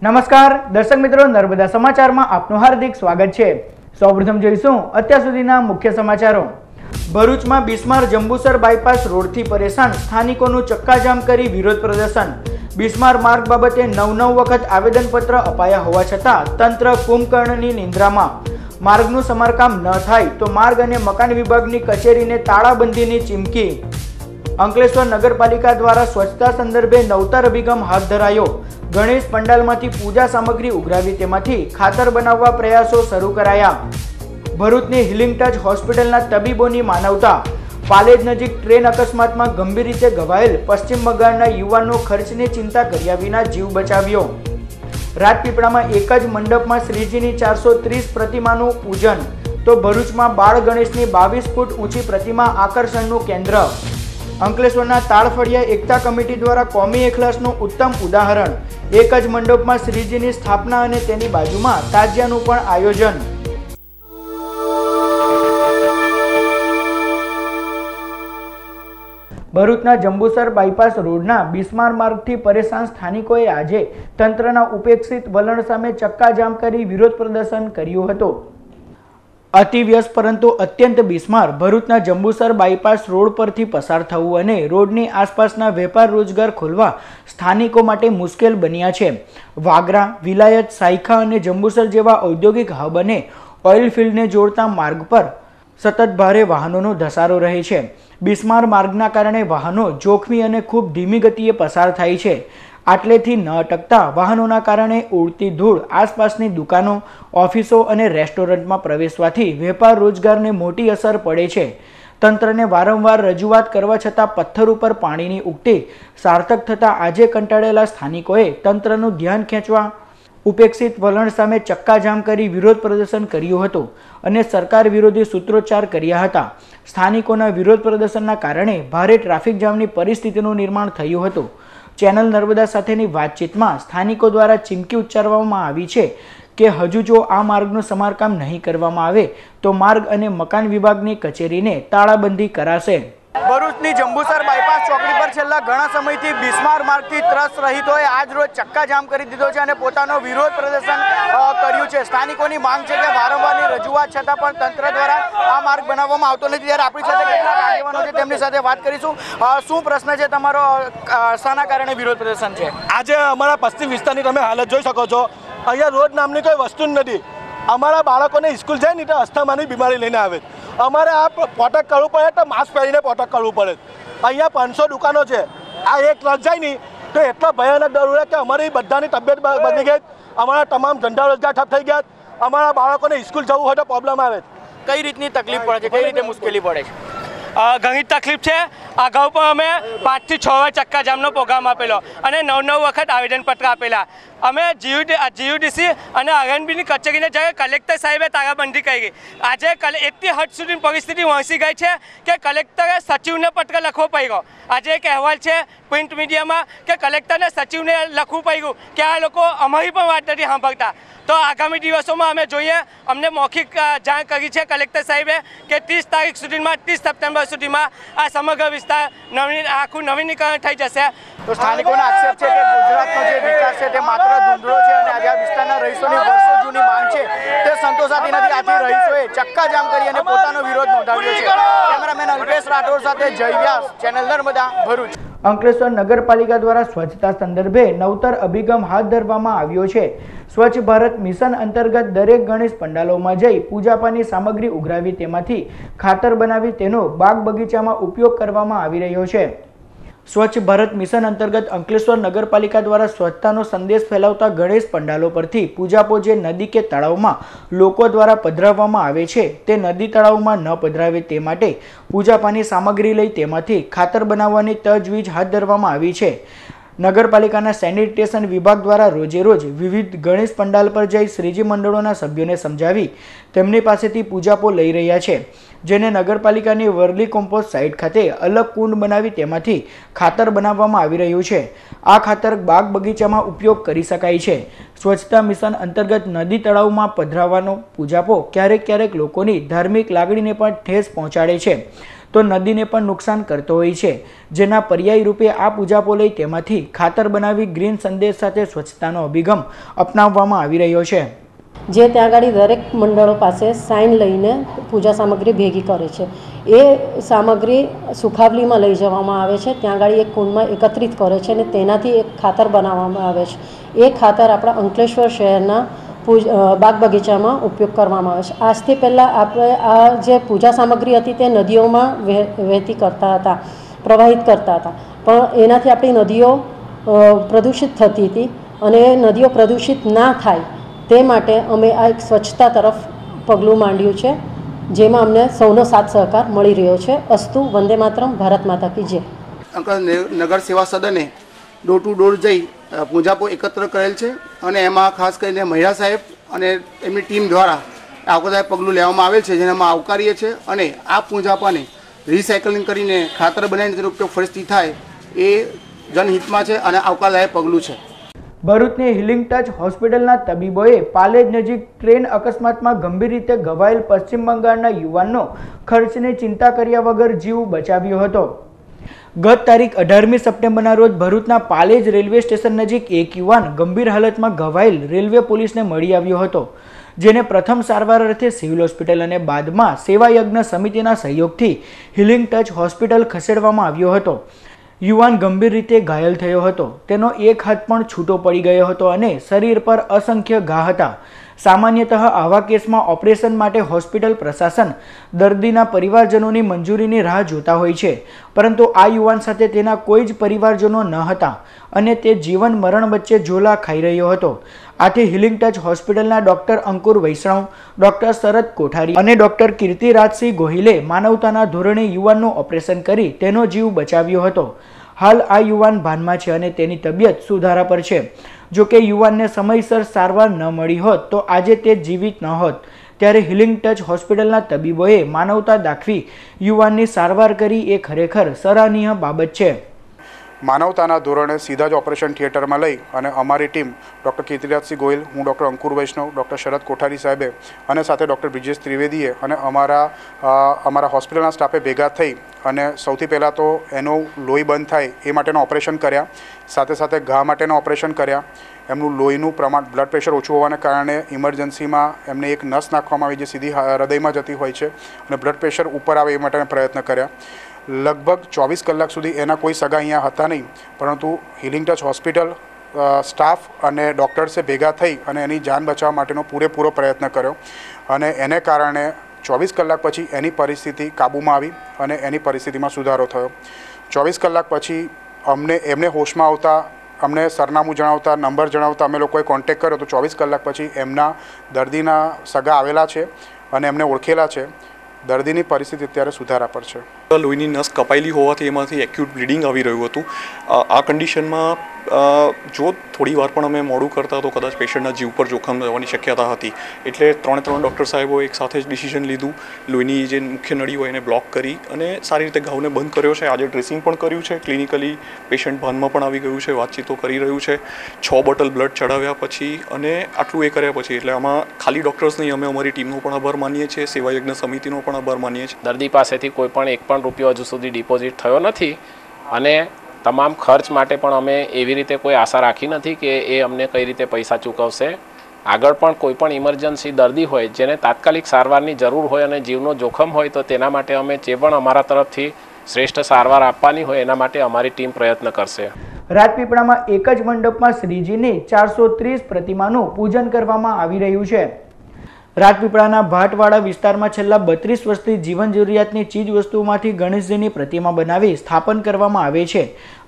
નમસ્કાર દર્શક મિત્રો, નર્મદા સમાચારમાં આપનું હાર્દિક સ્વાગત છે। સૌપ્રથમ જોઈશું અત્યાર સુધીના મુખ્ય સમાચારો। ભરૂચમાં બિસ્માર જંબુસર બાયપાસ રોડથી પરેશાન સ્થાનિકોનું ચક્કાજામ કરી વિરોધ પ્રદર્શન। બિસ્માર માર્ગ બાબતે 9 વખત આવેદનપત્ર અપાયા હોવા છતાં તંત્ર કુંભકર્ણની નિંદ્રામાં। માર્ગનું સમારકામ ન થાય તો માર્ગ અને મકાન વિભાગની કચેરીને તાળાબંધીની ચીમકી। અંકલેશ્વર નગરપાલિકા દ્વારા સ્વચ્છતા સંદર્ભે નવતર અભિગમ હાથ ધરાયો। ગણેશ પંડાલમાંથી પૂજા સામગ્રી ઉઘરાવી તેમાંથી ખાતર બનાવવા પ્રયાસો શરૂ કરાયા। ભરૂચની હિલિંગ ટચ હોસ્પિટલના તબીબોની માનવતા। પાલેજ નજીક ટ્રેન અકસ્માતમાં ગંભીર રીતે ઘવાયેલ પશ્ચિમ બંગાળના યુવાનનો ખર્ચની ચિંતા કર્યા વિના જીવ બચાવ્યો। રાજપીપળામાં એક જ મંડપમાં શ્રીજીની 430 પ્રતિમાનું પૂજન તો ભરૂચમાં બાળ ગણેશની 22 ફૂટ ઊંચી પ્રતિમા આકર્ષણનું કેન્દ્ર। અંકલેશ્વરના તાળફળિયા એકતા કમિટી દ્વારા કોમી એખલાસનું ઉત્તમ ઉદાહરણ। એક જ મંડપમાં શ્રીજીની સ્થાપના અને તેની બાજુમાં તાજિયાનું પણ આયોજન। ભરૂચના જંબુસર બાયપાસ રોડના બિસ્માર માર્ગથી પરેશાન સ્થાનિકોએ આજે તંત્રના ઉપેક્ષિત વલણ સામે ચક્કાજામ કરી વિરોધ પ્રદર્શન કર્યું હતું। અતિ વ્યસ્ત પરંતુ અત્યંત બિસ્માર ભરૂચના જંબુસર બાયપાસ રોડ પરથી પસાર થવું અને રોડની આસપાસના વેપાર રોજગાર ખોલવા સ્થાનિકો માટે મુશ્કેલ બન્યા છે। વાગરા, વિલાયત, સાયખા અને જંબુસર જેવા ઔદ્યોગિક હબ અને ઓઇલ ફિલ્ડને જોડતા માર્ગ પર સતત ભારે વાહનોનો ધસારો રહે છે। બિસ્માર માર્ગના કારણે વાહનો જોખમી અને ખૂબ ધીમી ગતિએ પસાર થાય છે। આટલેથી ન અટકતા વાહનોના કારણે ઉડતી ધૂળ આસપાસની દુકાનો, ઓફિસો અને રેસ્ટોરન્ટમાં પ્રવેશવાથી વેપાર રોજગારને મોટી અસર પડે છે। તંત્રને વારંવાર રજૂઆત કરવા છતાં પથ્થર ઉપર પાણીની ઉકટી સાર્થક થતાં આજે કંટાળેલા સ્થાનિકોએ તંત્રનું ધ્યાન ખેંચવા ઉપેક્ષિત વલણ સામે ચક્કાજામ કરી વિરોધ પ્રદર્શન કર્યું હતું અને સરકાર વિરોધી સૂત્રોચ્ચાર કર્યા હતા। સ્થાનિકોના વિરોધ પ્રદર્શનના કારણે ભારે ટ્રાફિક જામની પરિસ્થિતિનું નિર્માણ થયું હતું। ચેનલ નર્મદા સાથેની વાતચીતમાં સ્થાનિકો દ્વારા ચીમકી ઉચ્ચારવામાં આવી છે કે હજુ જો આ માર્ગનું સમારકામ નહીં કરવામાં આવે તો માર્ગ અને મકાન વિભાગની કચેરીને તાળાબંધી કરાશે। ભરૂચની જંબુસર બાયપાસ ચોકડી પર છેલ્લા ઘણા સમયથી બિસ્માર માર્ગથી ત્રસ્ત રહિતોએ આજ રોજ ચક્કાજામ કરી દીધો છે અને પોતાનો વિરોધ પ્રદર્શન કર્યું છે। સ્થાનિકોની માંગ છે કે વારંવારની રજૂઆત છતાં પણ તંત્ર દ્વારા આ માર્ગ બનાવવામાં આવતો નથી। ત્યારે આપણી સાથે કેટલાક આગેવાનો છે તેમની સાથે વાત કરીશું। શું પ્રશ્ન છે તમારો, શાના કારણે વિરોધ પ્રદર્શન છે? આજે અમારા પશ્ચિમ વિસ્તારની તમે હાલત જોઈ શકો છો। અહીંયા રોડ નામની કોઈ વસ્તુ જ નથી। અમારા બાળકોને સ્કૂલ જાય ને તો અસ્થમાની બીમારી લઈને આવે। અમારે આ પોટક કરવું પડે તો માસ્ક પહેરીને પોટક કરવું પડે। અહીંયા 500 દુકાનો છે। આ એક ટ્રક જાય નહીં તો એટલો ભયાનક ડર રહે કે અમારી બધાની તબિયત બની ગઈ। અમારા તમામ ધંધા રોજગાર ઠપ થઈ ગયા। અમારા બાળકોને સ્કૂલ જવું હોય તો પ્રોબ્લેમ આવે। કઈ રીતની તકલીફ પડે છે, કઈ રીતે મુશ્કેલી પડે છે? ઘણી તકલીફ છે। અગાઉ પણ અમે 5 થી 6 વાર ચક્કાજામનો પ્રોગ્રામ આપેલો અને 9 વખત આવેદનપત્ર આપેલા। અમે જીયુડીસી અને આરએનબીની કચેરીને જ્યારે કલેક્ટર સાહેબે તાળાબંધી કરી, આજે એટલી હદ સુધીની પરિસ્થિતિ વણસી ગઈ છે કે કલેક્ટરે સચિવને પત્ર લખવો પડ્યો। આજે એક અહેવાલ છે પ્રિન્ટ મીડિયામાં કે કલેક્ટરને સચિવને લખવું પડ્યું કે આ લોકો અમારી પણ વાત નથી સાંભળતા। તો આગામી દિવસોમાં અમે જોઈએ, અમને મૌખિક જાણ કરી છે કલેક્ટર સાહેબે કે 30 તારીખ સુધીમાં, 30 સપ્ટેમ્બર સુધીમાં આ સમગ્ર વિસ્તાર આખું નવીનીકરણ થઈ જશે। તો સ્થાનિકોનો આક્ષેપ છે કે ગુજરાતનો જે વિકાસ છે તે માત્ર ધૂંધળો છે અને આજે આ વિસ્તારના રહીશોની વર્ષો જૂની માંગ છે તે સંતોષાતી નથી। આથી રહીશોએ ચક્કાજામ કરી અને પોતાનો વિરોધ નોંધાવ્યો છે। કેમેરામેન અલ્પેશ રાઠોડ સાથે જય વ્યાસ, ચેનલ નર્મદા, ભરૂચ। અંકલેશ્વર નગરપાલિકા દ્વારા સ્વચ્છતા સંદર્ભે નવતર અભિગમ હાથ ધરવામાં આવ્યો છે। સ્વચ્છ ભારત મિશન અંતર્ગત દરેક ગણેશ પંડાલોમાં જઈ પૂજાપાની સામગ્રી ઉઘરાવી તેમાંથી ખાતર બનાવી તેનો બાગ બગીચામાં ઉપયોગ કરવામાં આવી રહ્યો છે। સ્વચ્છ ભારત મિશન અંતર્ગત અંકલેશ્વર નગરપાલિકા દ્વારા સ્વચ્છતાનો સંદેશ ફેલાવતા ગણેશ પંડાલો પરથી પૂજાપો જે નદી કે તળાવમાં લોકો દ્વારા પધરાવવામાં આવે છે તે નદી તળાવમાં ન પધરાવે તે માટે પૂજાપાની સામગ્રી લઈ તેમાંથી ખાતર બનાવવાની તજવીજ હાથ ધરવામાં આવી છે। નગરપાલિકાના સેનિટેશન વિભાગ દ્વારા રોજે રોજ વિવિધ ગણેશ પંડાલ પર જઈ શ્રીજી મંડળોના સભ્યોને સમજાવી તેમની પાસેથી પૂજાપો લઈ રહ્યા છે, જેને નગરપાલિકાની વરલી કોમ્પોસ્ટ સાઇટ ખાતે અલગ કુંડ બનાવી તેમાંથી ખાતર બનાવવામાં આવી રહ્યું છે। આ ખાતર બાગ બગીચામાં ઉપયોગ કરી શકાય છે। સ્વચ્છતા મિશન અંતર્ગત નદી તળાવમાં પધરાવવાનો પૂજાપો ક્યારેક ક્યારેક લોકોની ધાર્મિક લાગણીને પણ ઠેસ પહોંચાડે છે। તો નદીને પણ નુકસાન કરતો હોય છે, જેના પર્યાય રૂપે આ પૂજાપો લઈ તેમાંથી ખાતર બનાવી ગ્રીન સંદેશ સાથે સ્વચ્છતાનો અભિગમ અપનાવવામાં આવી રહ્યો છે। જે ત્યાં આગળ દરેક મંડળો પાસે સાઇન લઈને પૂજા સામગ્રી ભેગી કરે છે। એ સામગ્રી સુખાવલીમાં લઈ જવામાં આવે છે, ત્યાં આગળ એક કુંડમાં એકત્રિત કરે છે અને તેનાથી એક ખાતર બનાવવામાં આવે છે। એ ખાતર આપણા અંકલેશ્વર શહેરના બાગ બગીચામાં ઉપયોગ કરવામાં આવે છે। આજથી પહેલાં આપણે આ જે પૂજા સામગ્રી હતી તે નદીઓમાં વહેતી કરતા હતા, પ્રવાહિત કરતા હતા, પણ એનાથી આપણી નદીઓ પ્રદૂષિત થતી હતી અને નદીઓ પ્રદૂષિત ના થાય તે માટે અમે આ એક સ્વચ્છતા તરફ પગલું માંડ્યું છે, જેમાં અમને સૌનો સાથ સહકાર મળી રહ્યો છે। અસ્તુ વંદે માતરમ, ભારત માતા કી જય। નગર સેવા સદને ડોર ટુ ડોર જઈ પૂજાપો એકત્ર કરેલ છે અને એમાં ખાસ કરીને મહિલા સાહેબ અને એમની ટીમ દ્વારા આ પગલું લેવામાં આવેલ છે, જેનામાં આવકારીએ છીએ અને આ પૂજાપાને રિસાયકલિંગ કરીને ખાતર બનાવીને તેનો ઉપયોગ ફરીથી થાય એ જનહિતમાં છે અને આવકારદાયક પગલું છે। ભરૂચની હિલિંગ ટચ હોસ્પિટલના તબીબોએ પાલેજ નજીક ટ્રેન અકસ્માતમાં ગંભીર રીતે ઘવાયેલ પશ્ચિમ બંગાળના યુવાનનો ખર્ચની ચિંતા કર્યા વગર જીવ બચાવ્યો હતો। ગત તારીખ 18મી સપ્ટેમ્બરના રોજ ભરૂચના પાલેજ રેલવે સ્ટેશન નજીક એક યુવાન ગંભીર હાલતમાં ઘવાયેલ રેલવે પોલીસને મળી આવ્યો હતો, જેને પ્રથમ સારવાર અર્થે સિવિલ હોસ્પિટલ અને બાદમાં સેવા યજ્ઞ સમિતિના સહયોગથી હિલિંગ ટચ હોસ્પિટલ ખસેડવામાં આવ્યો હતો। યુવાન ગંભીર રીતે ઘાયલ થયો હતો, તેનો એક હાથ પણ છૂટો પડી ગયો હતો અને શરીર પર અસંખ્ય ઘા હતા। સામાન્યતઃ આવા કેસમાં ઓપરેશન માટે હોસ્પિટલ પ્રશાસન દર્દીના પરિવારજનોની મંજૂરીની રાહ જોતા હોય છે, પરંતુ આ યુવાન સાથે તેના કોઈ જ પરિવારજનો ન હતા અને તે જીવન મરણ વચ્ચે ઝોલા ખાઈ રહ્યો હતો। આથી હિલિંગ ટચ હોસ્પિટલના ડોક્ટર અંકુર વૈષ્ણવ, ડોક્ટર શરદ કોઠારી અને ડોક્ટર કીર્તિરાજસિંહ ગોહિલે માનવતાના ધોરણે યુવાનનું ઓપરેશન કરી તેનો જીવ બચાવ્યો હતો। હાલ આ યુવાન ભાનમાં છે અને તેની તબિયત સુધારા પર છે। જો કે યુવાનને સમયસર સારવાર ન મળી હોત તો આજે તે જીવિત ન હોત, ત્યારે હિલિંગ ટચ હોસ્પિટલના તબીબોએ માનવતા દાખવી યુવાનની સારવાર કરી એ ખરેખર સરાહનીય બાબત છે। માનવતાના ધોરણે સીધા જ ઓપરેશન થિયેટરમાં લઈ અને અમારી ટીમ ડૉક્ટર કીર્તિરાજસિંહ ગોહિલ, હું ડૉક્ટર અંકુર વૈષ્ણવ, ડૉક્ટર શરદ કોઠારી સાહેબે અને સાથે ડૉક્ટર બ્રિજેશ ત્રિવેદીએ અને અમારા હોસ્પિટલના સ્ટાફે ભેગા થઈ અને સૌથી પહેલાં તો એનું લોહી બંધ થાય એ માટેનું ઓપરેશન કર્યા, સાથે સાથે ઘા માટેનું ઓપરેશન કર્યા। એમનું લોહીનું પ્રમાણ, બ્લડ પ્રેશર ઓછું હોવાને કારણે ઇમરજન્સીમાં એમને એક નસ નાખવામાં આવી જે સીધી હૃદયમાં જતી હોય છે અને બ્લડ પ્રેશર ઉપર આવે એ માટેના પ્રયત્ન કર્યા। લગભગ 24 કલાક સુધી એના કોઈ સગા અહીંયા હતા નહીં, પરંતુ હિલિંગ ટચ હોસ્પિટલ સ્ટાફ અને ડૉક્ટર્સે ભેગા થઈ અને એની જાન બચાવવા માટેનો પૂરેપૂરો પ્રયત્ન કર્યો અને એને કારણે 24 કલાક પછી એની પરિસ્થિતિ કાબૂમાં આવી અને એની પરિસ્થિતિમાં સુધારો થયો। 24 કલાક પછી એમને હોશમાં આવતા અમને સરનામું જણાવતા, નંબર જણાવતા અમે લોકોએ કોન્ટેક્ટ કર્યો તો 24 કલાક પછી એમના દર્દીના સગા આવેલા છે અને એમને ઓળખેલા છે। દર્દીની પરિસ્થિતિ અત્યારે સુધારા પર છે। લોહીની નસ કપાયેલી હોવાથી એમાંથી એક્યુટ બ્લીડિંગ આવી રહ્યું હતું। આ કન્ડિશનમાં જો થોડી વાર પણ અમે મોડું કરતા તો કદાચ પેશન્ટના જીવ પર જોખમ રહેવાની શક્યતા હતી, એટલે 3 ડૉક્ટર સાહેબો એક સાથે જ ડિસિઝન લીધું, લોહીની જે મુખ્ય નળી હોય એને બ્લોક કરી અને સારી રીતે ઘાવને બંધ કર્યો છે। આજે ડ્રેસિંગ પણ કર્યું છે, ક્લિનિકલી પેશન્ટ ભાનમાં પણ આવી ગયું છે, વાતચીતો કરી રહ્યું છે। 6 બોટલ બ્લડ ચડાવ્યા પછી અને આટલું એ કર્યા પછી એટલે આમાં ખાલી ડૉક્ટર્સ નહીં, અમે અમારી ટીમનો પણ આભાર માનીએ છીએ, સેવા યજ્ઞ સમિતિનો પણ આભાર માનીએ છીએ। દર્દી પાસેથી કોઈ પણ એક પણ રૂપિયો હજુ સુધી ડિપોઝિટ થયો નથી અને તમામ ખર્ચ માટે પણ અમે એવી રીતે કોઈ આશા રાખી નથી કે એ અમને કઈ રીતે પૈસા ચૂકવશે। આગળ પણ કોઈ પણ ઇમરજન્સી દર્દી હોય જેને તાત્કાલિક સારવારની જરૂર હોય અને જીવનો જોખમ હોય તો તેના માટે અમે જે પણ અમારા તરફથી શ્રેષ્ઠ સારવાર આપવાની હોય એના માટે અમારી ટીમ પ્રયત્ન કરશે। રાજપીપળામાં એક જ મંડપમાં શ્રીજીની 430 પ્રતિમાનું પૂજન કરવામાં આવી રહ્યું છે। રાજપીપળાના ભાટવાડા વિસ્તારમાં છેલ્લા 32 વર્ષથી જીવન જરૂરિયાતની ચીજ વસ્તુઓમાંથી ગણેશજીની પ્રતિમા બનાવી સ્થાપન કરવામાં આવે છે।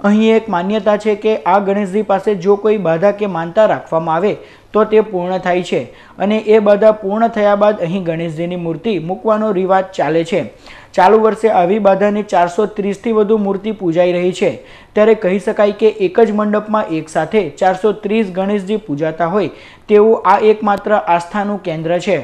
અહીં એક માન્યતા છે કે આ ગણેશજી પાસે જો કોઈ બાધા કે માનતા રાખવામાં આવે તો તે પૂર્ણ થાય છે અને એ બાધા પૂર્ણ થયા બાદ અહીં ગણેશજીની મૂર્તિ મૂકવાનો રિવાજ ચાલે છે। ચાલુ વર્ષે આવી બાધાની 430થી વધુ મૂર્તિ પૂજાઈ રહી છે, ત્યારે કહી શકાય કે એક જ મંડપમાં એક સાથે 430 ગણેશજી પૂજાતા હોય તેવું આ એકમાત્ર આસ્થાનું કેન્દ્ર છે।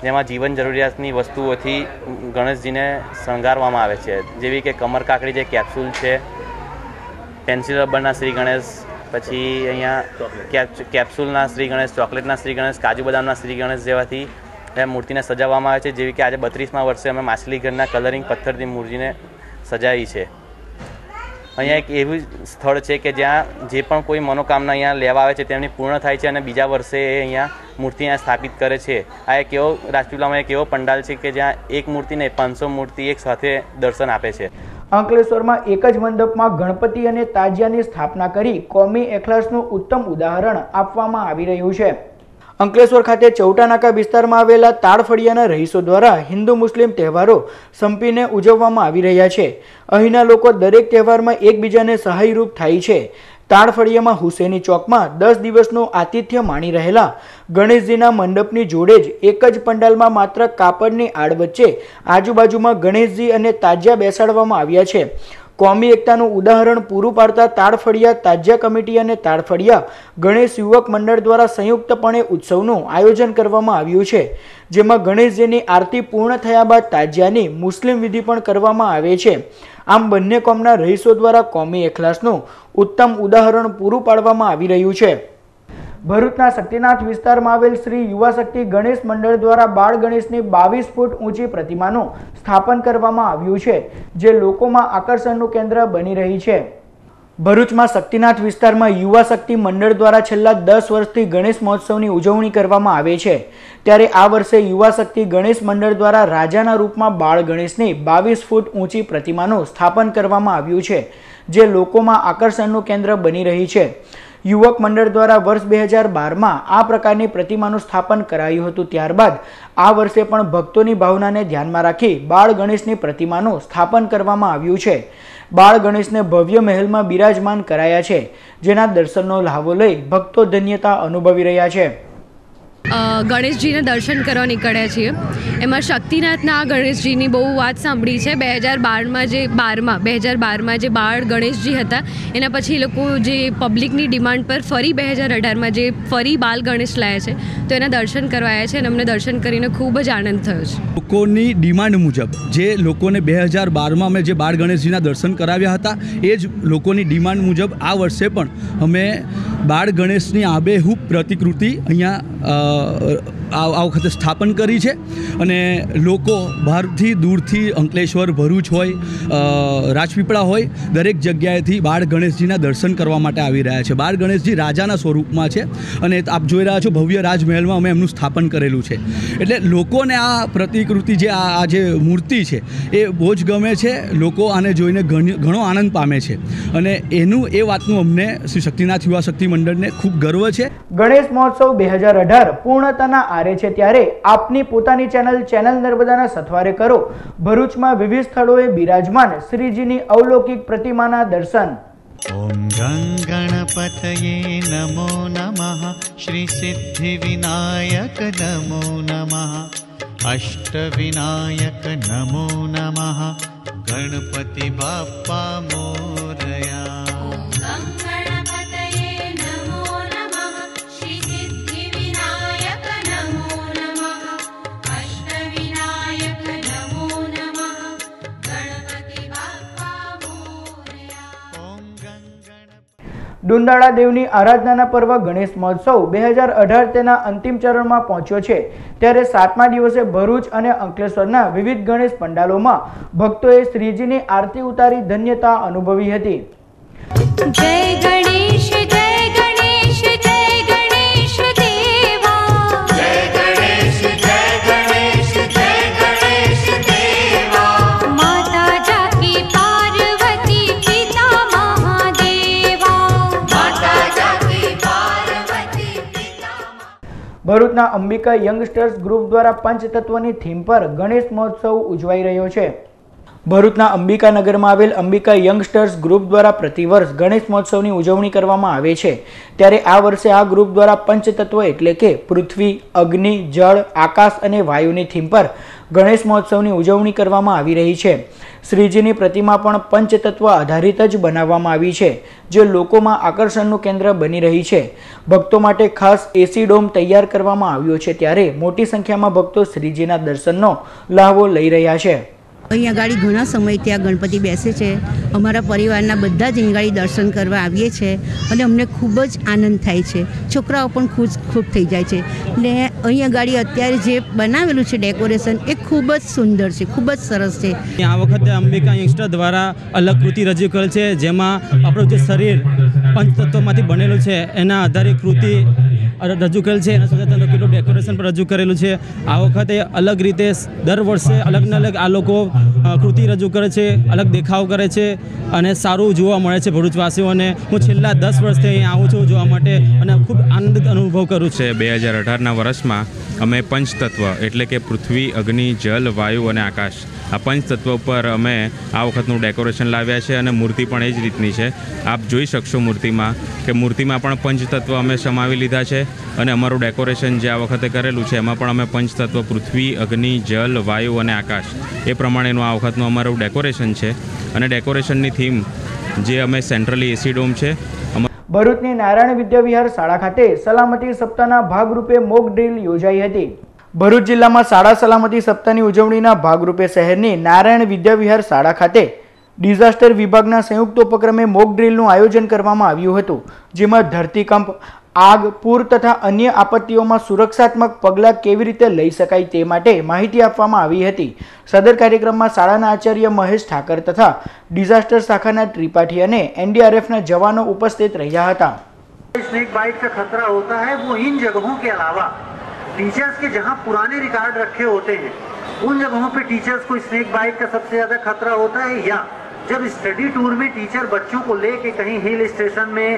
જેમાં જીવન જરૂરિયાતની વસ્તુઓથી ગણેશજીને શણગારવામાં આવે છે, જેવી કે કમર કાકડી જે કેપ્સ્યુલ છે, પેન્સિલ રબરના શ્રી ગણેશ, પછી અહીંયા કેપ્સ્યુલના શ્રી ગણેશ, ચોકલેટના શ્રી ગણેશ, કાજુ બદામના શ્રી ગણેશ જેવાથી મૂર્તિને સજાવવામાં આવે છે, જેવી કે આજે 32મા વર્ષે અમે માછલી ઘરના કલરિંગ પથ્થરથી મૂર્તિને સજાવી છે। અહીંયા એક એવું સ્થળ છે કે જ્યાં જે પણ કોઈ મનોકામના અહીંયા લેવા આવે છે તેમની પૂર્ણ થાય છે અને બીજા વર્ષે એ અહીંયા મૂર્તિ અહીંયા સ્થાપિત કરે છે। આ એક એવો રાજપીપળામાં એક એવો પંડાલ છે કે જ્યાં એક મૂર્તિ નહીં 500 મૂર્તિ એક સાથે દર્શન આપે છે। અંકલેશ્વરમાં એક જ મંડપમાં ગણપતિ અને તાજિયાની સ્થાપના કરી કોમી એખલાસનું ઉત્તમ ઉદાહરણ આપવામાં આવી રહ્યું છે। અંકલેશ્વર ખાતે ચૌટાનાકા વિસ્તારમાં આવેલા તાળફળિયાના રહીશો દ્વારા હિન્દુ મુસ્લિમ તહેવારો સંપીને ઉજવવામાં આવી રહ્યા છે। અહીંના લોકો દરેક તહેવારમાં એકબીજાને સહાયરૂપ થાય છે। તાળફળિયામાં હુસેની ચોકમાં 10 દિવસનું આતિથ્ય માણી રહેલા ગણેશજીના મંડપની જોડે જ એક જ પંડાલમાં માત્ર કાપડની આડ વચ્ચે આજુબાજુમાં ગણેશજી અને તાજિયા બેસાડવામાં આવ્યા છે। કોમી એકતાનું ઉદાહરણ પૂરું પાડતા તાળફળિયા તાજિયા કમિટી અને તાળફળિયા ગણેશ યુવક મંડળ દ્વારા સંયુક્તપણે ઉત્સવનું આયોજન કરવામાં આવ્યું છે, જેમાં ગણેશજીની આરતી પૂર્ણ થયા બાદ તાજિયાની મુસ્લિમ વિધિ પણ કરવામાં આવે છે। આમ બંને કોમના રહીશો દ્વારા કોમી એખલાસનું ઉત્તમ ઉદાહરણ પૂરું પાડવામાં આવી રહ્યું છે। ભરૂચના શક્તિનાથ વિસ્તારમાં આવેલ શ્રી યુવા શક્તિ ગણેશ મંડળ દ્વારા બાળ ગણેશની 22 ફૂટ ઊંચી પ્રતિમાનું સ્થાપન કરવામાં આવ્યું છે, જે લોકોમાં આકર્ષણનું કેન્દ્ર બની રહી છે। ભરૂચમાં શક્તિનાથ વિસ્તારમાં યુવા શક્તિ મંડળ દ્વારા છેલ્લા 10 વર્ષથી ગણેશ મહોત્સવની ઉજવણી કરવામાં આવે છે, ત્યારે આ વર્ષે યુવા શક્તિ ગણેશ મંડળ દ્વારા રાજાના રૂપમાં બાળ ગણેશની 22 ફૂટ ઊંચી પ્રતિમાનું સ્થાપન કરવામાં આવ્યું છે, જે લોકોમાં આકર્ષણનું કેન્દ્ર બની રહી છે। યુવક મંડળ દ્વારા વર્ષ 2012માં આ પ્રકારની પ્રતિમાનું સ્થાપન કરાયું હતું। ત્યારબાદ આ વર્ષે પણ ભક્તોની ભાવનાને ધ્યાનમાં રાખી બાળ ગણેશની પ્રતિમાનું સ્થાપન કરવામાં આવ્યું છે। બાળ ગણેશને ભવ્ય મહેલમાં બિરાજમાન કરાયા છે, જેના દર્શનનો લાભો લઈ ભક્તો ધન્યતા અનુભવી રહ્યા છે। ગણેશજીને દર્શન કરવા નીકળ્યા છીએ। એમાં શક્તિનાથના ગણેશજીની બહુ વાત સાંભળી છે। 2012માં જે બાળ ગણેશજી હતા એના પછી એ લોકો જે પબ્લિકની ડિમાન્ડ પર ફરી 2018માં જે ફરી બાલ ગણેશ લાયા છે, તો એના દર્શન કરવાયા છે અને અમને દર્શન કરીને ખૂબ જ આનંદ થયો છે। લોકોની ડિમાન્ડ મુજબ જે લોકોને 2012માં અમે જે બાળ ગણેશજીના દર્શન કરાવ્યા હતા એ જ લોકોની ડિમાન્ડ મુજબ આ વર્ષે પણ અમે બાળ ગણેશની આબેહૂબ પ્રતિકૃતિ અહીંયા આ વખતે સ્થાપન કરી છે અને લોકો બહારથી દૂરથી અંકલેશ્વર, ભરૂચ હોય, રાજપીપળા હોય, દરેક જગ્યાએથી બાળ ગણેશજીના દર્શન કરવા માટે આવી રહ્યા છે। બાળ ગણેશજી રાજાના સ્વરૂપમાં છે અને આપ જોઈ રહ્યા છો ભવ્ય રાજમહેલમાં અમે એમનું સ્થાપન કરેલું છે, એટલે લોકોને આ પ્રતિકૃતિ જે આ જે મૂર્તિ છે એ બહુ જ ગમે છે। લોકો આને જોઈને ઘણો આનંદ પામે છે અને એનું એ વાતનું અમને શ્રી શક્તિનાથ યુવા શક્તિ મંડળને ખૂબ ગર્વ છે। ગણેશ મહોત્સવ 2018 પૂર્ણતાના આરે છે, ત્યારે આપની પોતાની ચેનલ નર્મદાના સથવારે કરો ભરૂચમાં વિવિધ સ્થળોએ બિરાજમાન શ્રીજીની અવલૌકિક પ્રતિમાના દર્શન। ઓમ ગણપતયે નમો નમઃ, શ્રી સિદ્ધિ વિનાયક નમો નમઃ, અષ્ટ વિનાયક નમો નમઃ, ગણપતિ બાપ્પા મોરયા। ડુંડાળા દેવની આરાધનાના પર્વ ગણેશ મહોત્સવ 2018 તેના અંતિમ ચરણમાં પહોંચ્યો છે, ત્યારે 7મા દિવસે ભરૂચ અને અંકલેશ્વરના વિવિધ ગણેશ પંડાલોમાં ભક્તોએ શ્રીજીની આરતી ઉતારી ધન્યતા અનુભવી હતી। જય ગણેશ, જય ગણેશ, જય ગણેશ દેવા, જય ગણેશ, જય ગણેશ, જય ગણેશ દેવા, માતા જાકી પાર્વતી પિતા મહાદેવા, માતા જાકી પાર્વતી પિતા। ભરૂચના અંબિકા યંગસ્ટર્સ ગ્રુપ દ્વારા પંચતત્વની થીમ પર ગણેશ મહોત્સવ ઉજવાઈ રહ્યો છે। ભરૂચના અંબિકાનગરમાં આવેલ અંબિકા યંગસ્ટર્સ ગ્રુપ દ્વારા પ્રતિવર્ષ ગણેશ મહોત્સવની ઉજવણી કરવામાં આવે છે, ત્યારે આ વર્ષે આ ગ્રુપ દ્વારા પંચતત્વ એટલે કે પૃથ્વી, અગ્નિ, જળ, આકાશ અને વાયુની થીમ પર ગણેશ મહોત્સવની ઉજવણી કરવામાં આવી રહી છે. શ્રીજીની પ્રતિમા પણ પંચતત્વ આધારિત જ બનાવવામાં આવી છે, જે લોકોમાં આકર્ષણનું કેન્દ્ર બની રહી છે. ભક્તો માટે ખાસ એસી ડોમ તૈયાર કરવામાં આવ્યો છે, ત્યારે મોટી સંખ્યામાં ભક્તો શ્રીજીના દર્શનનો લાહવો લઈ રહ્યા છે. અહીં આગળ ઘણા સમયથી આ ગણપતિ બેસે છે. અમારા પરિવારના બધા જ અહીં આગળ દર્શન કરવા આવીએ છીએ અને અમને ખૂબ જ આનંદ થાય છે. છોકરાઓ પણ ખૂબ થઈ જાય છે. ને અહીં આગળ અત્યારે જે બનાવેલું છે ડેકોરેશન એ ખૂબ જ સુંદર છે, ખૂબ જ સરસ છે. આ વખતે અંબિકા યંગસ્ટર દ્વારા અલગ કૃતિ રજૂ કરેલ છે, જેમાં આપણું જે શરીર પંચતત્વમાંથી બનેલું છે એના આધારે કૃતિ રજૂ કરેલ છે. એના સાથે કેટલું ડેકોરેશન પણ રજૂ કરેલું છે. આ વખતે અલગ રીતે દર વર્ષે અલગ ને અલગ આ લોકો કૃતિ રજૂ કરે છે, અલગ દેખાવ કરે છે અને સારું જોવા મળે છે ભરૂચવાસીઓને. હું છેલ્લા 10 વર્ષથી અહીં આવું છું જોવા માટે અને ખૂબ આનંદિત અનુભવ કરું છું. 2018ના વર્ષમાં અમે પંચતત્વ એટલે કે પૃથ્વી, અગ્નિ, જલ, વાયુ અને આકાશ આ પંચતત્વ પર અમે આ વખતનું ડેકોરેશન લાવ્યા છે અને મૂર્તિ પણ એ જ રીતની છે. આપ જોઈ શકશો મૂર્તિમાં પણ પંચતત્વ અમે સમાવી લીધા છે અને અમારું ડેકોરેશન જે આ વખતે કરેલું છે એમાં પણ અમે પંચતત્વ પૃથ્વી, અગ્નિ, જલ, વાયુ અને આકાશ એ પ્રમાણેનું આ વખતનું અમારું ડેકોરેશન છે. અને ડેકોરેશનની થીમ જે અમે સેન્ટ્રલી એસી ડોમ છે. ભરૂચની નારાયણ વિદ્યાવિહાર શાળા ખાતે સલામતી સપ્તાહના ભાગરૂપે મોક ડ્રીલ યોજાઈ હતી. ભરૂચ જિલ્લામાં શાળા સલામતી સપ્તાહની ઉજવણીના ભાગરૂપે શહેરની નારાયણ વિદ્યાવિહાર શાળા ખાતે ડિઝાસ્ટર વિભાગના સંયુક્ત ઉપક્રમે મોક ડ્રીલનું આયોજન કરવામાં આવ્યું હતું, જેમાં ધરતીકંપ, આગ, પૂર તથા અન્ય આપત્તિઓમાં સુરક્ષાત્મક પગલાં કેવી રીતે લઈ શકાય તે માટે માહિતી આપવામાં આવી હતી. સદર કાર્યક્રમમાં શાળાના આચાર્ય મહેશ ઠાકર તથા ડિઝાસ્ટર શાખાના ત્રિપાઠી અને એનડીઆરએફના જવાનો ઉપસ્થિત રહ્યા હતા. स्नेक बाइट का खतरा होता है वो इन जगहों के अलावा टीचर्स के जहां पुराने रिकॉर्ड रखे होते हैं उन जगहों पे टीचर्स को स्नेक बाइट का सबसे ज्यादा खतरा होता है, या जब स्टडी टूर में टीचर बच्चों को लेके कहीं हिल स्टेशन में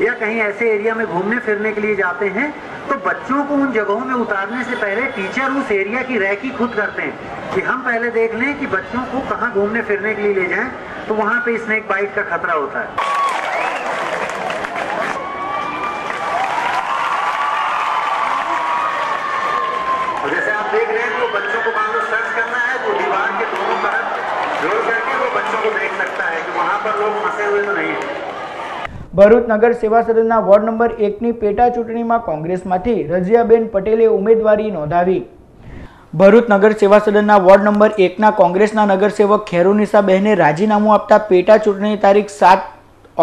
या कहीं ऐसे एरिया में घूमने फिरने के लिए जाते हैं तो बच्चों को उन जगहों में उतारने से पहले टीचर उस एरिया की रैकी खुद करते हैं कि हम पहले देख लें कि बच्चों को कहाँ घूमने फिरने के लिए ले जाएं, तो वहाँ पे स्नेक बाइट का खतरा होता है. जैसे आप देख रहे हैं तो बच्चों को मान लो सर्च करना है तो दीवार के दोनों तरफ जोड़ करके वो बच्चों को देख सकता है कि वहाँ पर लोग फंसे हुए तो नहीं है. ભરૂચ નગર સેવા સદનના વોર્ડ નંબર 1ની પેટા ચૂંટણીમાં કોંગ્રેસમાંથી રઝિયાબેન પટેલે ઉમેદવારી નોંધાવી. ભરૂચ નગર સેવા સદનના વોર્ડ નંબર 1ના કોંગ્રેસના નગરસેવક ખેરુનિસાબહેને રાજીનામું આપતા પેટા ચૂંટણી તારીખ 7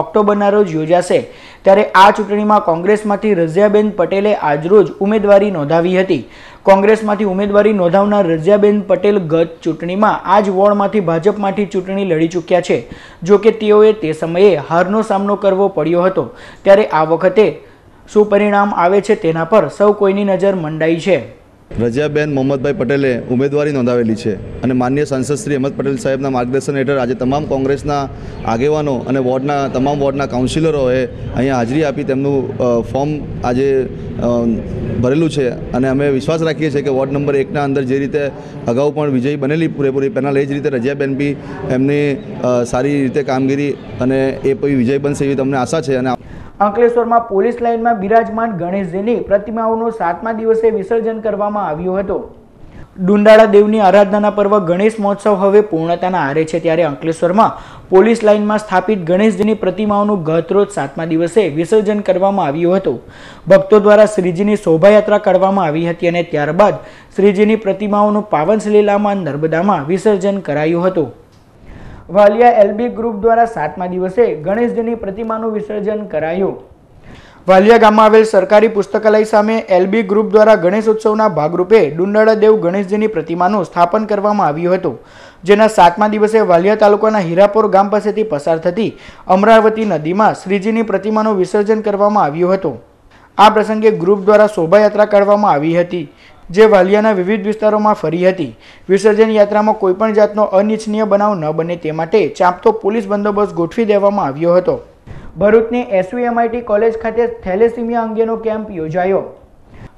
ઓક્ટોબરના રોજ યોજાશે, ત્યારે આ ચૂંટણીમાં કોંગ્રેસમાંથી રઝિયાબેન પટેલે આજરોજ ઉમેદવારી નોંધાવી હતી. કોંગ્રેસમાંથી ઉમેદવારી નોંધાવનાર રઝિયાબેન પટેલ ગત ચૂંટણીમાં આ જ વોર્ડમાંથી ભાજપમાંથી ચૂંટણી લડી ચૂક્યા છે. જો કે તેઓએ તે સમયે હારનો સામનો કરવો પડ્યો હતો, ત્યારે આ વખતે શું પરિણામ આવે છે તેના પર સૌ કોઈની નજર મંડાઈ છે. રઝિયાબેન મોહમ્મદભાઈ પટેલે ઉમેદવારી નોંધાવેલી છે અને માનનીય સાંસદ શ્રી અહેમદ પટેલ સાહેબના માર્ગદર્શન હેઠળ આજે તમામ કોંગ્રેસના આગેવાનો અને તમામ વોર્ડના કાઉન્સિલરોએ અહીંયા હાજરી આપી તેમનું ફોર્મ આજે ભરેલું છે. અને અમે વિશ્વાસ રાખીએ છીએ કે વોર્ડ નંબર 1ના અંદર જે રીતે અગાઉ પણ વિજયી બનેલી પૂરેપૂરી પેનલ એ જ રીતે રઝિયાબેન બી એમની સારી રીતે કામગીરી અને એ પછી વિજય બનશે એવી તમને આશા છે. અને અંકલેશ્વરમાં પોલીસ લાઇનમાં બિરાજમાન ગણેશજીની પ્રતિમાઓનું 7મા દિવસે વિસર્જન કરવામાં આવ્યું હતું. ડુંડાળા દેવની આરાધનાના પર્વ ગણેશ મહોત્સવ હવે પૂર્ણતાના આરે છે, ત્યારે અંકલેશ્વરમાં પોલીસ લાઇનમાં સ્થાપિત ગણેશજીની પ્રતિમાઓનું ગતરોજ 7મા દિવસે વિસર્જન કરવામાં આવ્યું હતું. ભક્તો દ્વારા શ્રીજીની શોભાયાત્રા કાઢવામાં આવી હતી અને ત્યારબાદ શ્રીજીની પ્રતિમાઓનું પાવન સલીલામાં નર્મદામાં વિસર્જન કરાયું હતું. વાલિયા એલબી ગ્રુપ દ્વારા 7મા દિવસે ગણેશજીની પ્રતિમાનું વિસર્જન કરાયું. વાલિયા ગામમાં આવેલ સરકારી પુસ્તકાલય સામે એલબી ગ્રુપ દ્વારા ગણેશોત્સવના ભાગરૂપે ડુંડાળા દેવ ગણેશજીની પ્રતિમાનું સ્થાપન કરવામાં આવ્યું હતું, જેના 7મા દિવસે વાલિયા તાલુકાના હીરાપોર ગામ પાસેથી પસાર થતી અમરાવતી નદીમાં શ્રીજીની પ્રતિમાનું વિસર્જન કરવામાં આવ્યું હતું. આ પ્રસંગે ગ્રુપ દ્વારા શોભાયાત્રા કાઢવામાં આવી હતી, જે વાલિયાના વિવિધ વિસ્તારોમાં ફરી હતી. વિસર્જન યાત્રામાં કોઈપણ જાતનો અનિચ્છનીય બનાવ ન બને તે માટે ચાંપતો પોલીસ બંદોબસ્ત ગોઠવી દેવામાં આવ્યો હતો. ભરૂચની એસવીએમઆઈટી કોલેજ ખાતે થેલેસીમિયા અંગેનો કેમ્પ યોજાયો.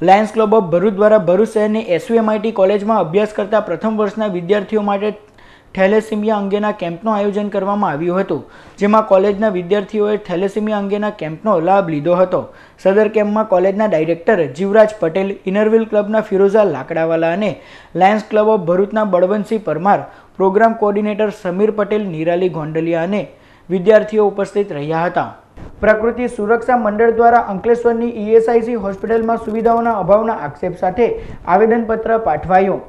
લાયન્સ ક્લબ ઓફ ભરૂચ દ્વારા ભરૂચ શહેરની એસવીએમઆઈટી કોલેજમાં અભ્યાસ કરતા પ્રથમ વર્ષના વિદ્યાર્થીઓ માટે થેલેસીમિયા અંગેના કેમ્પનું આયોજન કરવામાં આવ્યું હતું, જેમાં કોલેજના વિદ્યાર્થીઓએ થેલેસીમિયા અંગેના કેમ્પનો લાભ લીધો હતો. સદર કેમ્પમાં કોલેજના ડાયરેક્ટર જીવરાજ પટેલ, ઇનરવ્હીલ ક્લબના ફિરોઝા લાકડાવાલા અને લાયન્સ ક્લબ ઓફ ભરૂચના બળવંતસિંહ પરમાર, પ્રોગ્રામ કોર્ડિનેટર સમીર પટેલ, નિરાલી ગોંડલિયા અને વિદ્યાર્થીઓ ઉપસ્થિત રહ્યા હતા. પ્રકૃતિ સુરક્ષા મંડળ દ્વારા અંકલેશ્વરની ESIC હોસ્પિટલમાં સુવિધાઓના અભાવના આક્ષેપ સાથે આવેદનપત્ર પાઠવાયું.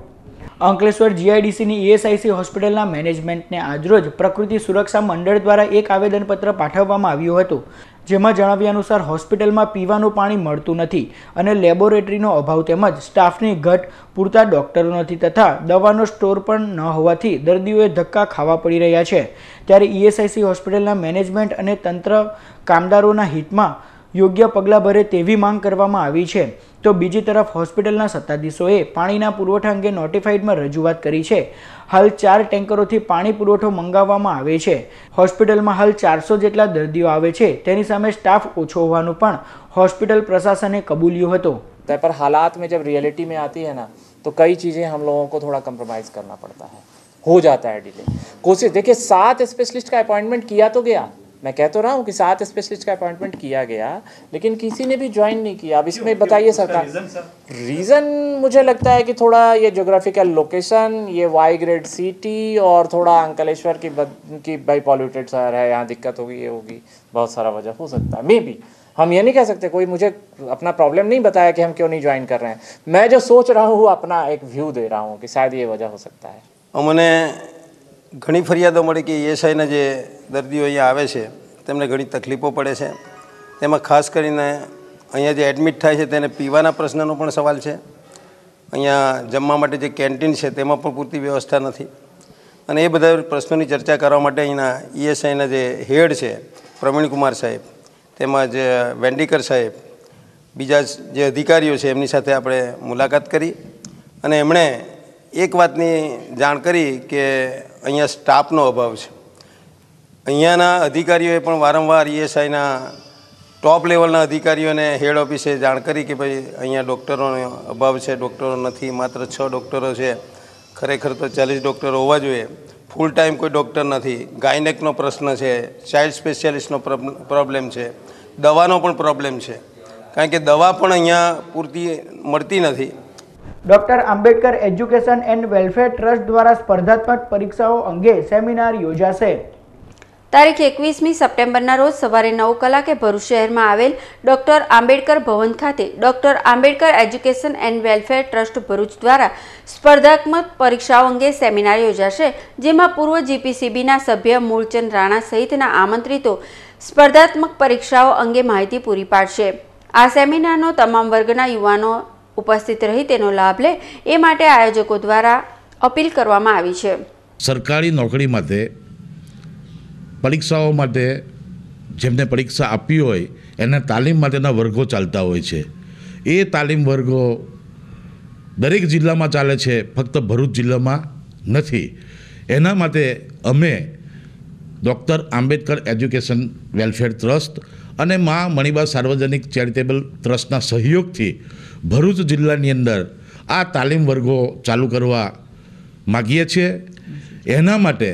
અંકલેશ્વર GIDCની ESIC હોસ્પિટલના મેનેજમેન્ટને આજરોજ પ્રકૃતિ સુરક્ષા મંડળ દ્વારા એક આવેદનપત્ર પાઠવવામાં આવ્યું હતું, જેમાં જણાવ્યા અનુસાર હોસ્પિટલમાં પીવાનું પાણી મળતું નથી અને લેબોરેટરીનો અભાવ તેમજ સ્ટાફની ઘટ, પૂરતા ડોક્ટરો નથી તથા દવાનો સ્ટોર પણ ન હોવાથી દર્દીઓએ ધક્કા ખાવા પડી રહ્યા છે. ત્યારે ESIC હોસ્પિટલના મેનેજમેન્ટ અને તંત્ર કામદારોના હિતમાં યોગ્ય પગલાં ભરે તેવી માંગ કરવામાં આવી છે. તો બીજી તરફ હોસ્પિટલના સત્તાધીશોએ પાણીના પુરવઠા અંગે નોટિફાઈડમાં રજૂઆત કરી છે. હાલ 4 ટેન્કરોથી પાણી પુરવઠો મંગાવવામાં આવે છે. હોસ્પિટલમાં હાલ 400 જેટલા દર્દીઓ આવે છે, તેની સામે સ્ટાફ ઓછો હોવાનું પણ હોસ્પિટલ प्रशासन कबूलियो હતો. पर हालात में जब रियलिटी में आती है ना तो कई चीज़ें हम लोगों को थोड़ा कंप्रोमाइज़ करना पड़ता है, हो जाता है डिले. कोशिश देखिए 7 स्पेशलिस्ट का अपॉइंटमेंट किया तो गया, मैं कह तो रहा हूँ कि 7 स्पेशलिस्ट का अपॉइंटमेंट किया गया, लेकिन किसी ने भी ज्वाइन नहीं किया. अब इसमें बताइए सरकार, रीज़न मुझे लगता है कि थोड़ा ये जोग्राफिकल लोकेशन, ये वाई ग्रेड सिटी और थोड़ा अंकलेश्वर की भाई पॉल्यूटेड शहर है, यहाँ दिक्कत होगी, ये होगी, बहुत सारा वजह हो सकता है. मे बी हम ये नहीं कह सकते, कोई मुझे अपना प्रॉब्लम नहीं बताया कि हम क्यों नहीं ज्वाइन कर रहे हैं. मैं जो सोच रहा हूँ अपना एक व्यू दे रहा हूँ कि शायद ये वजह हो सकता है. अमने घणी फरियादों मળી કે ESIના જે દર્દીઓ અહીંયા આવે છે તેમને ઘણી તકલીફો પડે છે. તેમાં ખાસ કરીને અહીંયા જે એડમિટ થાય છે તેને પીવાના પ્રશ્નનો પણ સવાલ છે. અહીંયા જમવા માટે જે કેન્ટીન છે તેમાં પણ પૂરતી વ્યવસ્થા નથી અને એ બધા પ્રશ્નોની ચર્ચા કરવા માટે અહીંના ESIના જે હેડ છે પ્રવીણ કુમાર સાહેબ તેમજ વેન્ડીકર સાહેબ, બીજા જે અધિકારીઓ છે એમની સાથે આપણે મુલાકાત કરી અને એમણે એક વાતની જાણ કરી કે અહીંયા સ્ટાફનો અભાવ છે. અહીંયાના અધિકારીઓએ પણ વારંવાર ESIના ટોપ લેવલના અધિકારીઓને હેડ ઓફિસે જાણ કરી કે ભાઈ અહીંયા ડૉક્ટરોનો અભાવ છે, ડૉક્ટરો નથી, માત્ર 6 ડૉક્ટરો છે, ખરેખર તો 40 ડૉક્ટરો હોવા જોઈએ, ફૂલ ટાઈમ કોઈ ડૉક્ટર નથી, ગાયનેકનો પ્રશ્ન છે, ચાઇલ્ડ સ્પેશિયાલિસ્ટનો પ્રોબ્લેમ છે, દવાનો પણ પ્રોબ્લેમ છે, કારણ કે દવા પણ અહીંયા પૂરતી મળતી નથી. Doctor Ambedkar education and welfare trust દ્વારા સ્પર્ધાત્મક પરીક્ષાઓ અંગે સેમિનાર યોજાશે. તારીખ 21મી સપ્ટેમ્બરના રોજ સવારે 9 કલાકે ભરૂચ શહેરમાં આવેલ ડોક્ટર આંબેડકર ભવન ખાતે doctor Ambedkar education and welfare trust Bharuch દ્વારા સ્પર્ધાત્મક પરીક્ષાઓ અંગે સેમિનાર યોજાશે, જેમાં પૂર્વ GPCBના સભ્ય મૂળચંદ રાણા સહિતના આમંત્રિતો સ્પર્ધાત્મક પરીક્ષાઓ અંગે માહિતી પૂરી પાડશે. આ સેમિનારનો તમામ વર્ગના યુવાનો ઉપસ્થિત રહી તેનો લાભ લે એ માટે આયોજકો દ્વારા અપીલ કરવામાં આવી છે. સરકારી નોકરી માટે પરીક્ષાઓ માટે જેમને પરીક્ષા આપી હોય એના તાલીમ માટેના વર્ગો ચાલતા હોય છે. એ તાલીમ વર્ગો દરેક જિલ્લામાં ચાલે છે, ફક્ત ભરૂચ જિલ્લામાં નથી. એના માટે અમે doctor Ambedkar education welfare trust અને મા મણિબા સાર્વજનિક ચેરિટેબલ ટ્રસ્ટના સહયોગથી ભરૂચ જિલ્લાની અંદર આ તાલીમ વર્ગો ચાલુ કરવા માગીએ છીએ. એના માટે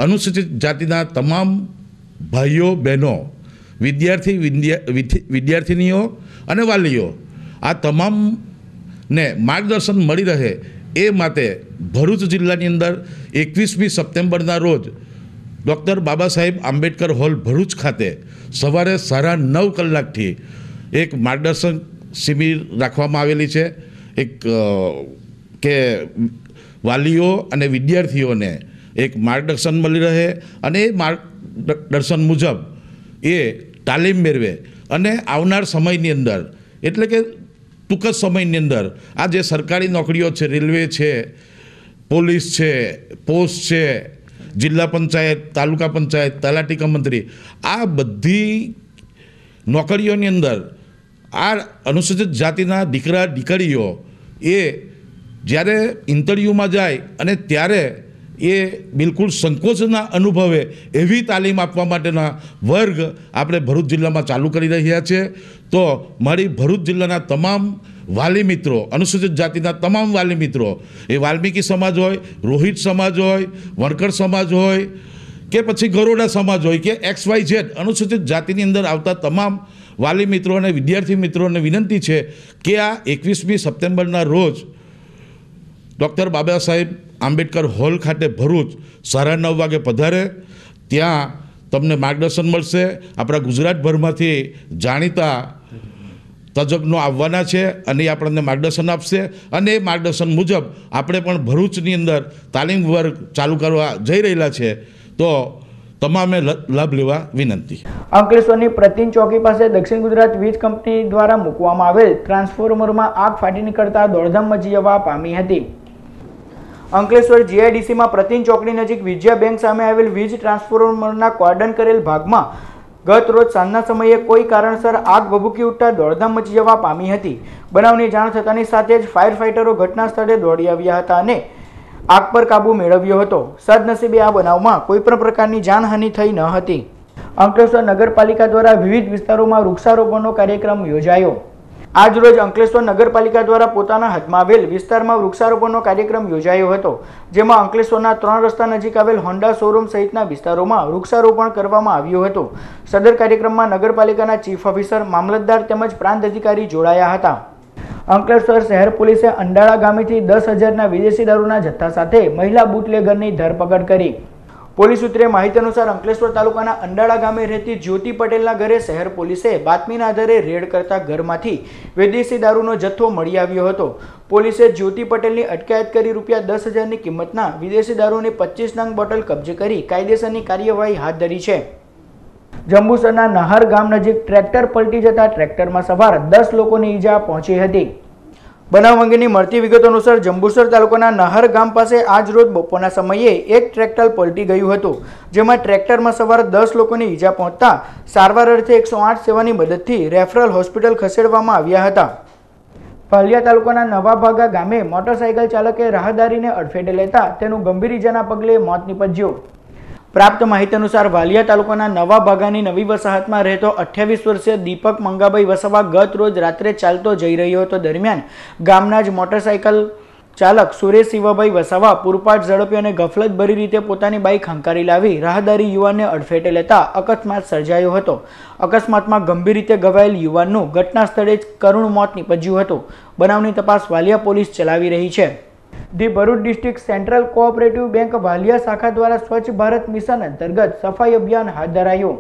અનુસૂચિત જાતિના તમામ ભાઈઓ બહેનો, વિદ્યાર્થીનીઓ અને વાલીઓ આ તમામને માર્ગદર્શન મળી રહે એ માટે ભરૂચ જિલ્લાની અંદર 21મી સપ્ટેમ્બરના રોજ ડૉક્ટર બાબા સાહેબ આંબેડકર હોલ ભરૂચ ખાતે સવારે 9:30 કલાકથી એક માર્ગદર્શન શિબિર રાખવામાં આવેલી છે. એક કે વાલીઓ અને વિદ્યાર્થીઓને એક માર્ગદર્શન મળી રહે અને એ માર્ગદર્શન મુજબ એ તાલીમ મેળવે અને આવનાર સમયની અંદર, એટલે કે ટૂંક જ સમયની અંદર આ જે સરકારી નોકરીઓ છે, રેલવે છે, પોલીસ છે, પોસ્ટ છે, જિલ્લા પંચાયત, તાલુકા પંચાયત, તલાટી કમ મંત્રી, આ બધી નોકરીઓની અંદર આ અનુસૂચિત જાતિના દીકરા દીકરીઓ એ જ્યારે ઇન્ટરવ્યૂમાં જાય અને ત્યારે એ બિલકુલ સંકોચના અનુભવે એવી તાલીમ આપવા માટેના વર્ગ આપણે ભરૂચ જિલ્લામાં ચાલુ કરી રહ્યા છીએ. તો મારી ભરૂચ જિલ્લાના તમામ વાલી મિત્રો, અનુસૂચિત જાતિના તમામ વાલી મિત્રો, એ વાલ્મીકી સમાજ હોય, રોહિત સમાજ હોય, વણકર સમાજ હોય કે પછી ગરોડા સમાજ હોય કે XYZ અનુસૂચિત જાતિની અંદર આવતા તમામ વાલી મિત્રો અને વિદ્યાર્થી મિત્રોને વિનંતી છે કે આ 21મી સપ્ટેમ્બરના રોજ ડૉક્ટર બાબા સાહેબ આંબેડકર હોલ ખાતે ભરૂચ 9:30 વાગે પધારે. ત્યાં તમને માર્ગદર્શન મળશે. આપણા ગુજરાતભરમાંથી જાણીતા તજજ્ઞો આવવાના છે અને એ આપણને માર્ગદર્શન આપશે અને એ માર્ગદર્શન મુજબ આપણે પણ ભરૂચની અંદર તાલીમ વર્ગ ચાલુ કરવા જઈ રહેલા છે. તો તમામે લાભ લેવા વિનંતી. અંકલેશ્વરની પ્રતિન ચોકી પાસે દક્ષિણ ગુજરાત વીજ કંપની દ્વારા મૂકવામાં આવેલ ટ્રાન્સફોર્મરમાં આગ ફાટી નીકળતા દોડધામ મચી જવા પામી હતી. અંકલેશ્વર GIDCમાં પ્રતિન ચોકડી નજીક વિજયા બેંક સામે આવેલ વીજ ટ્રાન્સફોર્મરના કોર્ડન કરેલ ભાગમાં ગત રોજ સાંજના સમયે કોઈ કારણસર આગ ભભૂકી ઉઠતા દોડધામ મચી જવા પામી હતી. બનાવની જાણ થતાની સાથે જ ફાયર ફાઇટરો ઘટના સ્થળે દોડી આવ્યા હતા અને આગ પર કાબુ મેળવ્યો હતો. સદનસીબે આ બનાવમાં કોઈ પણ પ્રકારની જાનહાનિ થઈ ન હતી. અંકલેશ્વર નગરપાલિકા દ્વારા વિવિધ વિસ્તારોમાં વૃક્ષારોપણનો કાર્યક્રમ યોજાયો. આજ રોજ અંકલેશ્વર નગરપાલિકા દ્વારા પોતાના હાથમાં આવેલ વિસ્તારમાં વૃક્ષારોપણનો કાર્યક્રમ યોજાયો હતો, જેમાં અંકલેશ્વરના 3 રસ્તા નજીક આવેલ હોન્ડા શોરૂમ સહિતના વિસ્તારોમાં વૃક્ષારોપણ કરવામાં આવ્યું હતું. સદર કાર્યક્રમમાં નગરપાલિકાના ચીફ ઓફિસર, મામલતદાર તેમજ પ્રાંત અધિકારી જોડાયા હતા. અંકલેશ્વર શહેર પોલીસે અંડાળા ગામેથી 10,000ના વિદેશી દારૂના જથ્થા સાથે મહિલા બુટલેગરની ધરપકડ કરી. પોલીસ સૂત્રે માહિતી અનુસાર અંકલેશ્વર તાલુકાના અંડાળા ગામે રહેતી જ્યોતિ પટેલના ઘરે શહેર પોલીસે બાતમીના આધારે રેડ કરતા ઘરમાંથી વિદેશી દારૂનો જથ્થો મળી આવ્યો હતો. પોલીસે જ્યોતિ પટેલની અટકાયત કરી ₹10,000ની કિંમતના વિદેશી દારૂની 25 નંગ બોટલ કબજે કરી કાયદેસરની કાર્યવાહી હાથ ધરી છે. જંબુસરના નહર ગામ નજીક ટ્રેક્ટર પલટી જતા ટ્રેક્ટરમાં સવાર 10 લોકોને ઈજા પહોંચી હતી. બનાવ અંગેની મળતી વિગતો અનુસાર જંબુસર તાલુકાના નહર ગામ પાસે આજ રોજ બપોરના સમયે એક ટ્રેક્ટર પલટી ગયું હતું, જેમાં ટ્રેક્ટરમાં સવાર 10 લોકોને ઈજા પહોંચતા સારવાર અર્થે 108 સેવાની મદદથી રેફરલ હોસ્પિટલ ખસેડવામાં આવ્યા હતા. ભાલિયા તાલુકાના નવા ભાગા ગામે મોટરસાયકલ ચાલકે રાહદારીને અડફેટે લેતા તેનું ગંભીર ઈજાના પગલે મોત નીપજ્યું. પ્રાપ્ત માહિતી અનુસાર વાલિયા તાલુકાના નવા ભાગાની નવી વસાહતમાં રહેતો 28 વર્ષીય દીપક મંગાભાઈ વસાવા ગત રોજ રાત્રે ચાલતો જઈ રહ્યો હતો. દરમિયાન ગામના જ મોટરસાયકલ ચાલક સુરેશ શિવાભાઈ વસાવા પૂરપાટ ઝડપી અને ગફલતભરી રીતે પોતાની બાઇક હંકારી લાવી રાહદારી યુવાનને અડફેટે લેતા અકસ્માત સર્જાયો હતો. અકસ્માતમાં ગંભીર રીતે ઘવાયેલ યુવાનનું ઘટના સ્થળે જ કરુણ મોત નીપજ્યું હતું. બનાવની તપાસ વાલિયા પોલીસ ચલાવી રહી છે. The Bharuch district central cooperative bank Valia શાખા દ્વારા સ્વચ્છ ભારત મિશન અંતર્ગત સફાઈ અભિયાન હાથ ધરાયું.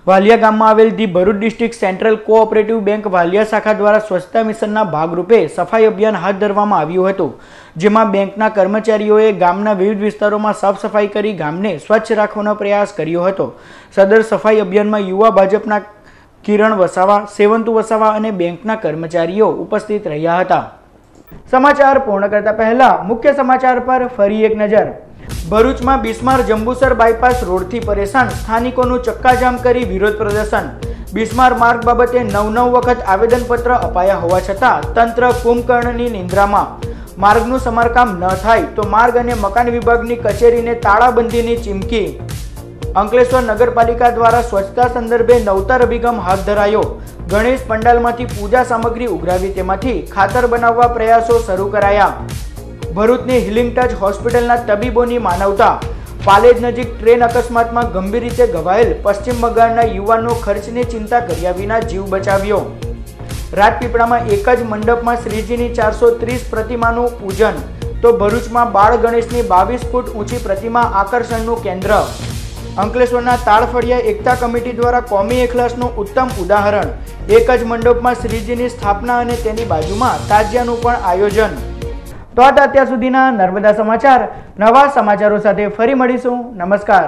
વાલિયા ગામમાં આવેલ the Bharuch district central cooperative bank Valia શાખા દ્વારા સ્વચ્છતા મિશનના ભાગરૂપે સફાઈ અભિયાન હાથ ધરવામાં આવ્યું હતું, જેમાં બેંકના કર્મચારીઓએ ગામના વિવિધ વિસ્તારોમાં સાફ સફાઈ કરી ગામને સ્વચ્છ રાખવાનો પ્રયાસ કર્યો હતો. સદર સફાઈ અભિયાનમાં યુવા ભાજપના કિરણ વસાવા, સેવંતુ વસાવા અને બેંકના કર્મચારીઓ ઉપસ્થિત રહ્યા હતા. સમાચાર પૂર્ણ કરતા પહેલા મુખ્ય સમાચાર પર ફરી એક નજર. ભરૂચમાં બિસ્માર જંબુસર બાયપાસ રોડથી પરેશાન સ્થાનિકોનું ચક્કાજામ કરી વિરોધ પ્રદર્શન. બિસ્માર માર્ગ બાબતે 9 વખત આવેદનપત્ર અપાયા હોવા છતાં તંત્ર કુંભકર્ણની નિંદ્રામાં. માર્ગનું સમારકામ ન થાય તો માર્ગ અને મકાન વિભાગની કચેરીને તાળાબંધીની ચીમકી. અંકલેશ્વર નગરપાલિકા દ્વારા સ્વચ્છતા સંદર્ભે નવતર અભિગમ હાથ ધરાયો. ગણેશ પંડાલમાંથી પૂજા સામગ્રી ઉઘરાવી તેમાંથી ખાતર બનાવવા પ્રયાસો શરૂ કરાયા. ભરૂચની હિલિંગ ટચ હોસ્પિટલના તબીબોની માનવતા. પાલેજ નજીક ટ્રેન અકસ્માતમાં ગંભીર રીતે ઘવાયેલ પશ્ચિમ બંગાળના યુવાનનો ખર્ચની ચિંતા કર્યા વિના જીવ બચાવ્યો. રાજપીપળામાં એક જ મંડપમાં શ્રીજીની 430 પ્રતિમાનું પૂજન, તો ભરૂચમાં બાળ ગણેશની 22 ફૂટ ઊંચી પ્રતિમા આકર્ષણનું કેન્દ્ર. અંકલેશ્વરના તાળફળિયા એકતા કમિટી દ્વારા કોમી એખલાસનું ઉત્તમ ઉદાહરણ. એક જ મંડપમાં શ્રીજીની સ્થાપના અને તેની બાજુમાં તાજિયાનું પણ આયોજન. તો અત્યાર સુધીના નર્મદા સમાચાર. નવા સમાચારો સાથે ફરી મળીશું. નમસ્કાર.